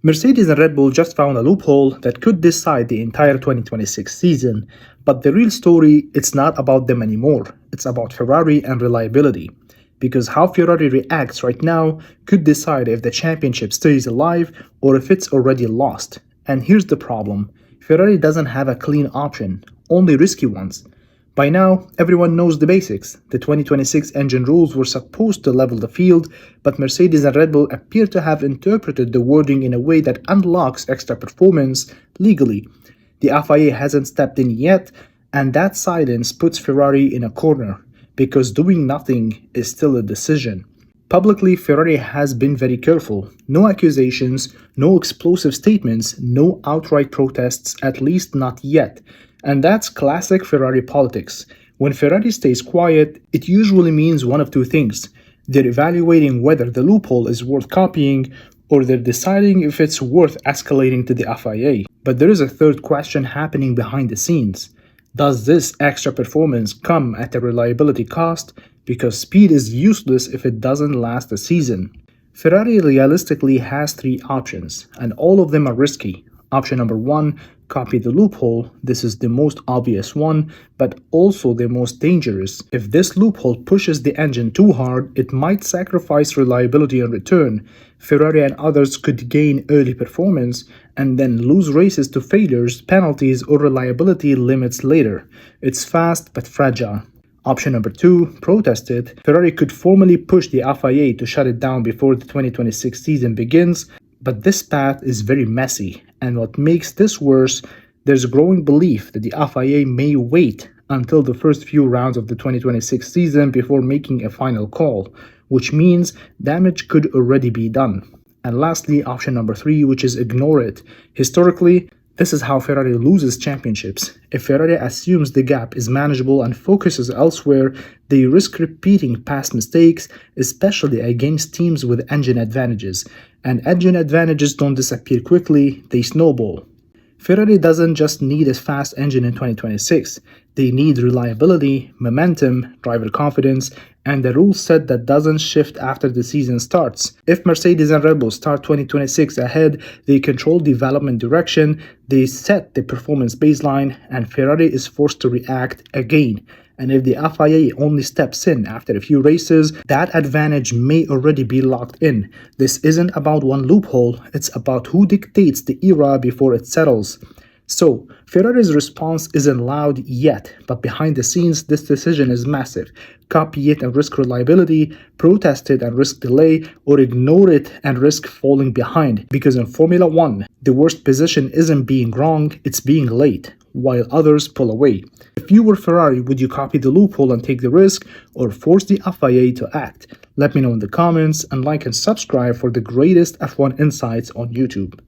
Mercedes and Red Bull just found a loophole that could decide the entire 2026 season, but the real story, it's not about them anymore. It's about Ferrari and reliability. Because how Ferrari reacts right now could decide if the championship stays alive or if it's already lost. And here's the problem. Ferrari doesn't have a clean option, only risky ones. By now, everyone knows the basics. The 2026 engine rules were supposed to level the field, but Mercedes and Red Bull appear to have interpreted the wording in a way that unlocks extra performance legally. The FIA hasn't stepped in yet, and that silence puts Ferrari in a corner, because doing nothing is still a decision. Publicly, Ferrari has been very careful. No accusations, no explosive statements, no outright protests, at least not yet. And that's classic Ferrari politics. When Ferrari stays quiet, it usually means one of two things. They're evaluating whether the loophole is worth copying, or they're deciding if it's worth escalating to the FIA. But there is a third question happening behind the scenes. Does this extra performance come at a reliability cost? Because speed is useless if it doesn't last a season. Ferrari realistically has three options, and all of them are risky. Option number one, copy the loophole. This is the most obvious one, but also the most dangerous. If this loophole pushes the engine too hard, it might sacrifice reliability in return. Ferrari and others could gain early performance and then lose races to failures, penalties, or reliability limits later. It's fast but fragile. Option number two, protest it. Ferrari could formally push the FIA to shut it down before the 2026 season begins, but this path is very messy. And what makes this worse, there's a growing belief that the FIA may wait until the first few rounds of the 2026 season before making a final call, which means damage could already be done. And lastly, option number three, which is ignore it. Historically, this is how Ferrari loses championships. If Ferrari assumes the gap is manageable and focuses elsewhere, they risk repeating past mistakes, especially against teams with engine advantages. And engine advantages don't disappear quickly, they snowball. Ferrari doesn't just need a fast engine in 2026. They need reliability, momentum, driver confidence, and a rule set that doesn't shift after the season starts. If Mercedes and Red Bull start 2026 ahead, they control development direction, they set the performance baseline, and Ferrari is forced to react again. And if the FIA only steps in after a few races, that advantage may already be locked in. This isn't about one loophole, it's about who dictates the era before it settles. So, Ferrari's response isn't loud yet, but behind the scenes, this decision is massive. Copy it and risk reliability, protest it and risk delay, or ignore it and risk falling behind. Because in Formula 1, the worst position isn't being wrong, it's being late, while others pull away. If you were Ferrari, would you copy the loophole and take the risk, or force the FIA to act? Let me know in the comments, and like and subscribe for the greatest F1 insights on YouTube.